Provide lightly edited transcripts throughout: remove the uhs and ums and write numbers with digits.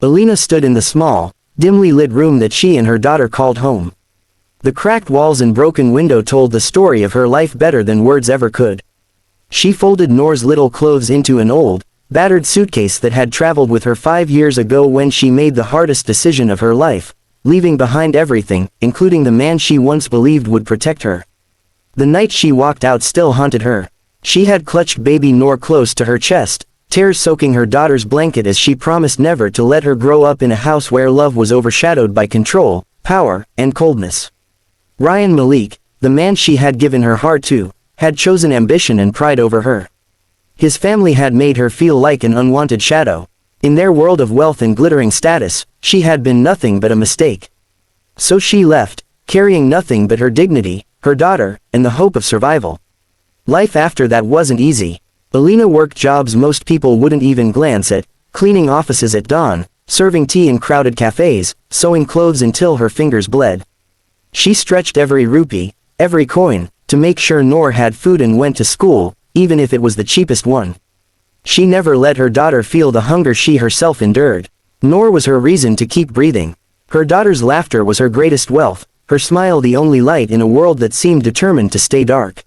Alina stood in the small, dimly lit room that she and her daughter called home. The cracked walls and broken window told the story of her life better than words ever could. She folded Noor's little clothes into an old, battered suitcase that had traveled with her 5 years ago when she made the hardest decision of her life, leaving behind everything, including the man she once believed would protect her. The night she walked out still haunted her. She had clutched baby Noor close to her chest, tears soaking her daughter's blanket as she promised never to let her grow up in a house where love was overshadowed by control, power, and coldness. Ryan Malik, the man she had given her heart to, had chosen ambition and pride over her. His family had made her feel like an unwanted shadow. In their world of wealth and glittering status, she had been nothing but a mistake. So she left, carrying nothing but her dignity, her daughter, and the hope of survival. Life after that wasn't easy. Alina worked jobs most people wouldn't even glance at, cleaning offices at dawn, serving tea in crowded cafes, sewing clothes until her fingers bled. She stretched every rupee, every coin, to make sure Noor had food and went to school, even if it was the cheapest one. She never let her daughter feel the hunger she herself endured. Noor was her reason to keep breathing. Her daughter's laughter was her greatest wealth, her smile the only light in a world that seemed determined to stay dark.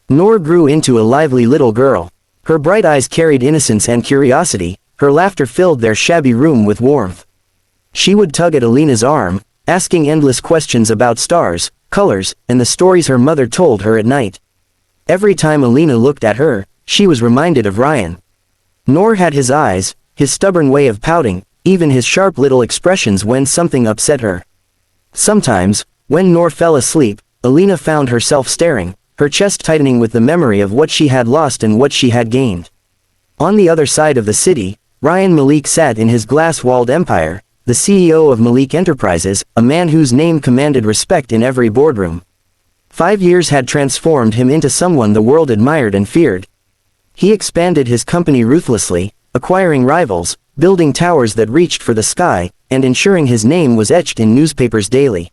Noor grew into a lively little girl. Her bright eyes carried innocence and curiosity, her laughter filled their shabby room with warmth. She would tug at Alina's arm, asking endless questions about stars, colors, and the stories her mother told her at night. Every time Alina looked at her, she was reminded of Ryan. Noor had his eyes, his stubborn way of pouting, even his sharp little expressions when something upset her. Sometimes, when Noor fell asleep, Alina found herself staring, her chest tightening with the memory of what she had lost and what she had gained. On the other side of the city, Ryan Malik sat in his glass-walled empire, the CEO of Malik Enterprises, a man whose name commanded respect in every boardroom. 5 years had transformed him into someone the world admired and feared. He expanded his company ruthlessly, acquiring rivals, building towers that reached for the sky, and ensuring his name was etched in newspapers daily.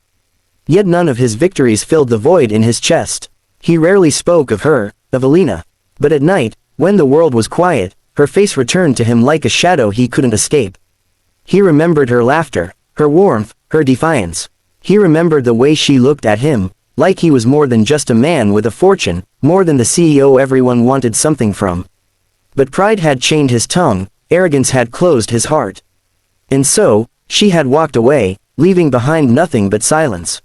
Yet none of his victories filled the void in his chest. He rarely spoke of her, of Alina. But at night, when the world was quiet, her face returned to him like a shadow he couldn't escape. He remembered her laughter, her warmth, her defiance. He remembered the way she looked at him, like he was more than just a man with a fortune, more than the CEO everyone wanted something from. But pride had chained his tongue, arrogance had closed his heart. And so, she had walked away, leaving behind nothing but silence.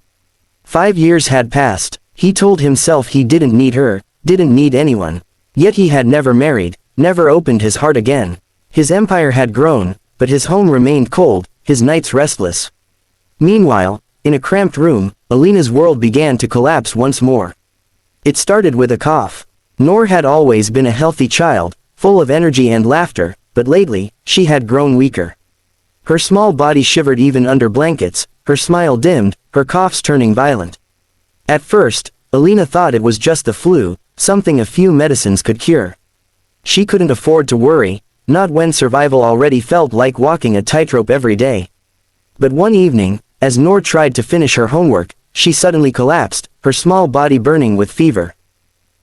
5 years had passed. He told himself he didn't need her, didn't need anyone. Yet he had never married, never opened his heart again. His empire had grown, but his home remained cold, his nights restless. Meanwhile, in a cramped room, Alina's world began to collapse once more. It started with a cough. Noor had always been a healthy child, full of energy and laughter, but lately, she had grown weaker. Her small body shivered even under blankets, her smile dimmed, her coughs turning violent. At first, Alina thought it was just the flu, something a few medicines could cure. She couldn't afford to worry, not when survival already felt like walking a tightrope every day. But one evening, as Noor tried to finish her homework, she suddenly collapsed, her small body burning with fever.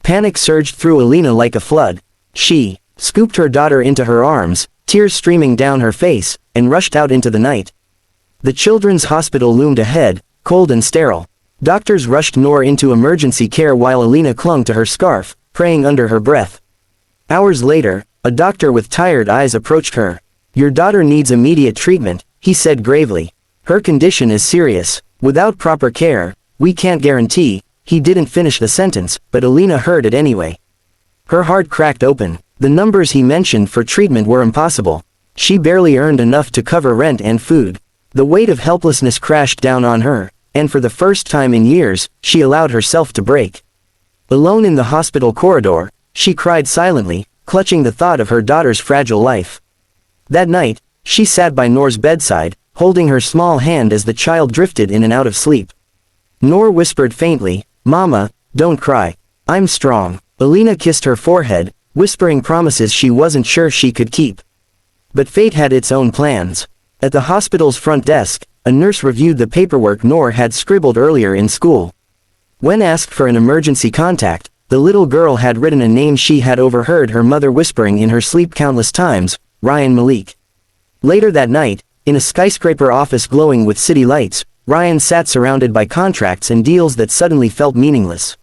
Panic surged through Alina like a flood. She scooped her daughter into her arms, tears streaming down her face, and rushed out into the night. The children's hospital loomed ahead, cold and sterile. Doctors rushed Noor into emergency care while Alina clung to her scarf, praying under her breath. Hours later, a doctor with tired eyes approached her. "Your daughter needs immediate treatment," he said gravely. "Her condition is serious. Without proper care, we can't guarantee." He didn't finish the sentence, but Alina heard it anyway. Her heart cracked open. The numbers he mentioned for treatment were impossible. She barely earned enough to cover rent and food. The weight of helplessness crashed down on her, and for the first time in years, she allowed herself to break. Alone in the hospital corridor, she cried silently, clutching the thought of her daughter's fragile life. That night, she sat by Noor's bedside, holding her small hand as the child drifted in and out of sleep. Noor whispered faintly, "Mama, don't cry. I'm strong." Alina kissed her forehead, whispering promises she wasn't sure she could keep. But fate had its own plans. At the hospital's front desk, a nurse reviewed the paperwork Noor had scribbled earlier in school. When asked for an emergency contact, the little girl had written a name she had overheard her mother whispering in her sleep countless times, Ryan Malik. Later that night, In a skyscraper office glowing with city lights, Ryan sat surrounded by contracts and deals that suddenly felt meaningless.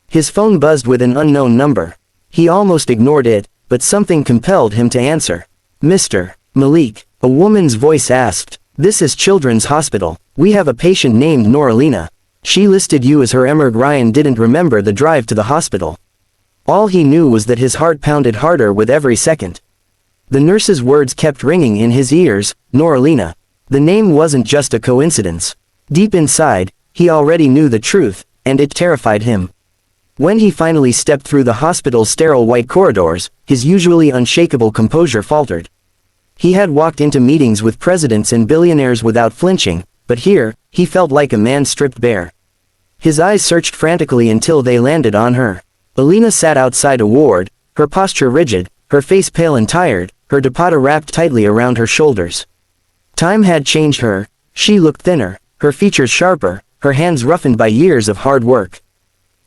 His phone buzzed with an unknown number. He almost ignored it, but something compelled him to answer. "Mr. Malik," a woman's voice asked. "This is Children's Hospital. We have a patient named Noralina. She listed you as her emerg." Ryan didn't remember the drive to the hospital. All he knew was that his heart pounded harder with every second. The nurse's words kept ringing in his ears, Noralina. The name wasn't just a coincidence. Deep inside, he already knew the truth, and it terrified him. When he finally stepped through the hospital's sterile white corridors, his usually unshakable composure faltered. He had walked into meetings with presidents and billionaires without flinching, but here, he felt like a man stripped bare. His eyes searched frantically until they landed on her. Alina sat outside a ward, her posture rigid, her face pale and tired, her dupatta wrapped tightly around her shoulders. Time had changed her. She looked thinner, her features sharper, her hands roughened by years of hard work.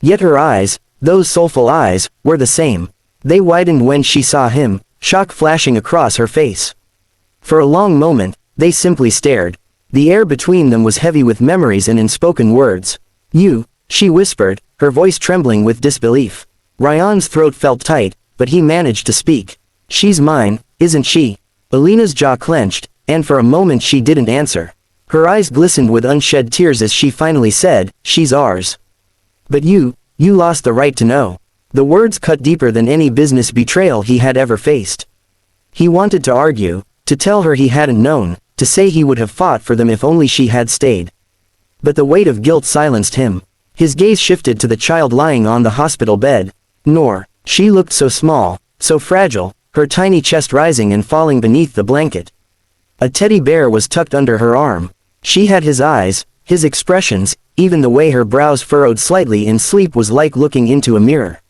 Yet her eyes, those soulful eyes, were the same. They widened when she saw him, shock flashing across her face. For a long moment, they simply stared. The air between them was heavy with memories and unspoken words. "You," she whispered, her voice trembling with disbelief. Ryan's throat felt tight, but he managed to speak. "She's mine, isn't she?" Alina's jaw clenched, and for a moment she didn't answer. Her eyes glistened with unshed tears as she finally said, "She's ours." "But you lost the right to know." The words cut deeper than any business betrayal he had ever faced. He wanted to argue, to tell her he hadn't known, to say he would have fought for them if only she had stayed. But the weight of guilt silenced him. His gaze shifted to the child lying on the hospital bed. Noor. She looked so small, so fragile, her tiny chest rising and falling beneath the blanket. A teddy bear was tucked under her arm. She had his eyes, his expressions, even the way her brows furrowed slightly in sleep was like looking into a mirror.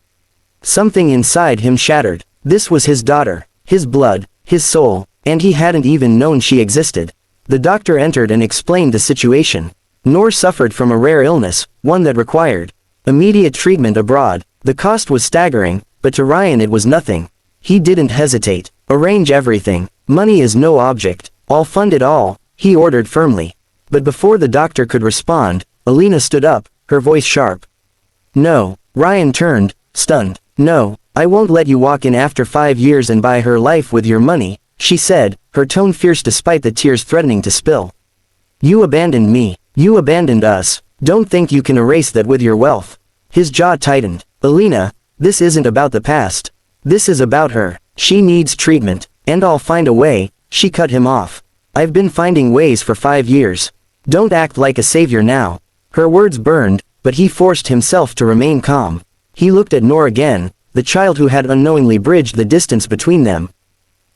Something inside him shattered. This was his daughter, his blood, his soul, and he hadn't even known she existed. The doctor entered and explained the situation. Noor suffered from a rare illness, one that required immediate treatment abroad. The cost was staggering, but to Ryan it was nothing. He didn't hesitate. "Arrange everything. Money is no object. I'll fund it all," he ordered firmly. But before the doctor could respond, Alina stood up, her voice sharp. "No." Ryan turned, stunned. "No, I won't let you walk in after 5 years and buy her life with your money," she said, her tone fierce despite the tears threatening to spill. "You abandoned me. You abandoned us. Don't think you can erase that with your wealth." His jaw tightened. "Alina, this isn't about the past. This is about her. She needs treatment, and I'll find a way." She cut him off. "I've been finding ways for 5 years. Don't act like a savior now." Her words burned, but he forced himself to remain calm. He looked at Noor again, the child who had unknowingly bridged the distance between them.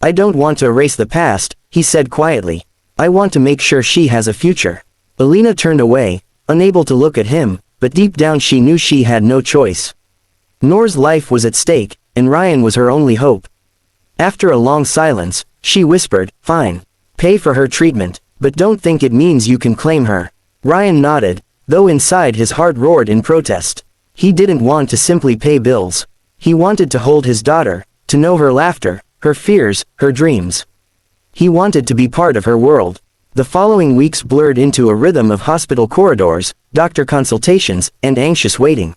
"I don't want to erase the past," he said quietly. "I want to make sure she has a future." Alina turned away, unable to look at him, but deep down she knew she had no choice. Noor's life was at stake, and Ryan was her only hope. After a long silence, she whispered, "Fine. Pay for her treatment, but don't think it means you can claim her." Ryan nodded, though inside his heart roared in protest. He didn't want to simply pay bills. He wanted to hold his daughter, to know her laughter, her fears, her dreams. He wanted to be part of her world. The following weeks blurred into a rhythm of hospital corridors, doctor consultations, and anxious waiting.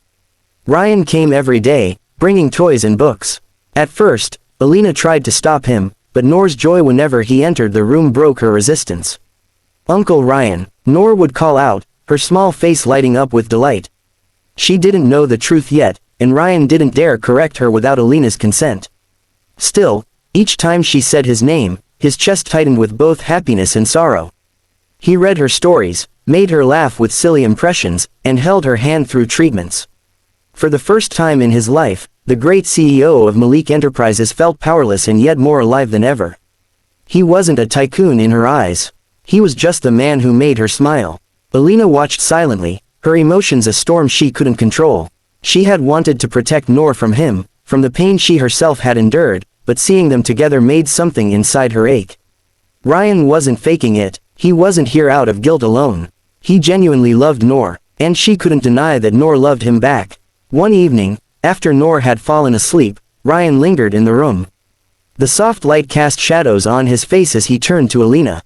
Ryan came every day, bringing toys and books. At first, Alina tried to stop him, but Noor's joy whenever he entered the room broke her resistance. "Uncle Ryan," Noor would call out, her small face lighting up with delight. She didn't know the truth yet, and Ryan didn't dare correct her without Alina's consent. Still, each time she said his name, his chest tightened with both happiness and sorrow. He read her stories, made her laugh with silly impressions, and held her hand through treatments. For the first time in his life, the great CEO of Malik Enterprises felt powerless and yet more alive than ever. He wasn't a tycoon in her eyes. He was just the man who made her smile. Alina watched silently, her emotions a storm she couldn't control. She had wanted to protect Noor from him, from the pain she herself had endured, but seeing them together made something inside her ache. Ryan wasn't faking it. He wasn't here out of guilt alone. He genuinely loved Noor, and she couldn't deny that Noor loved him back. One evening, after Noor had fallen asleep, Ryan lingered in the room. The soft light cast shadows on his face as he turned to Alina.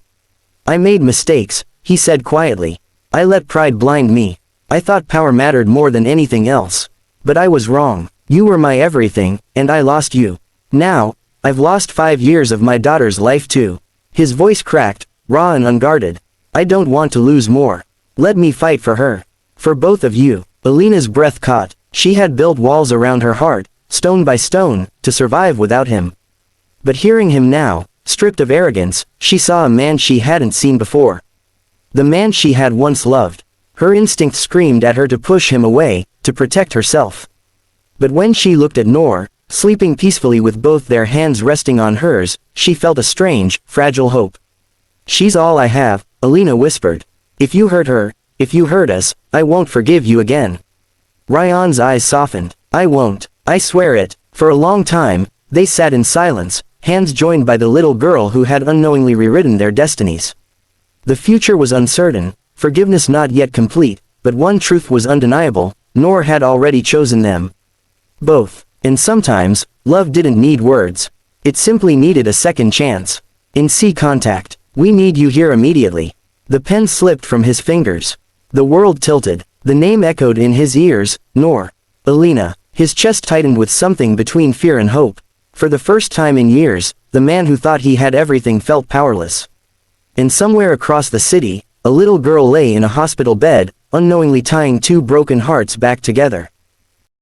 I made mistakes, he said quietly. I let pride blind me. I thought power mattered more than anything else. But I was wrong. You were my everything, and I lost you. Now, I've lost 5 years of my daughter's life too. His voice cracked, raw and unguarded. I don't want to lose more. Let me fight for her. For both of you. Alina's breath caught. She had built walls around her heart, stone by stone, to survive without him. But hearing him now, stripped of arrogance, she saw a man she hadn't seen before. The man she had once loved. Her instinct screamed at her to push him away, to protect herself. But when she looked at Noor, sleeping peacefully with both their hands resting on hers, she felt a strange, fragile hope. She's all I have, Alina whispered. If you hurt her, if you hurt us, I won't forgive you again. Ryan's eyes softened. I won't, I swear it. For a long time, they sat in silence, hands joined by the little girl who had unknowingly rewritten their destinies. The future was uncertain, forgiveness not yet complete, but one truth was undeniable: Noor had already chosen them. Both. And sometimes, love didn't need words. It simply needed a second chance. In C contact. We need you here immediately. The pen slipped from his fingers. The world tilted. The name echoed in his ears, Noor. Alina. His chest tightened with something between fear and hope. For the first time in years, the man who thought he had everything felt powerless. And somewhere across the city, a little girl lay in a hospital bed, unknowingly tying two broken hearts back together.